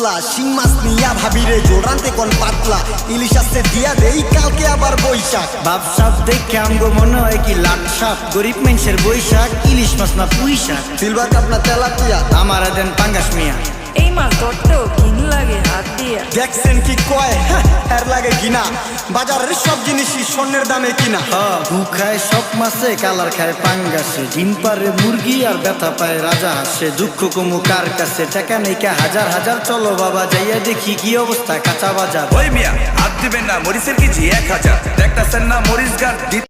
পাতলা শিং মাছ নিয়া ভাবিরে জোড়ান্তে কোন পাতলা ইলিশ আসতে দিয়া দেই কালকে আবার বৈশাখ বাপ সাপ দেখে আমগো মনে হয় কি লাট সাপ গরিব মানুষের বৈশাখ ইলিশ মাছ না পুঁই শাক সিলভার কাপ না তেলাপিয়া আমার দেন পাঙ্গাস মিয়া এই মাছ ধরতেও ঘিন লাগে হাত দিয়া। দেখছেন কি কয় এর লাগে কিনা বাজারের সব জিনিসই স্বর্ণের দামে কিনা ঘু খায় সব মাছে কালার খায় পাঙ্গাসে ডিম পারে মুরগি আর ব্যথা পায় রাজা হাসে দুঃখ কমু কার কাছে টাকা নেই কা হাজার হাজার চলো বাবা যাইয়া দেখি কি অবস্থা কাঁচা বাজার ওই মিয়া হাত দিবেন না মরিচের কেজি 1000 দেখতেছেন না মরিচ গাছ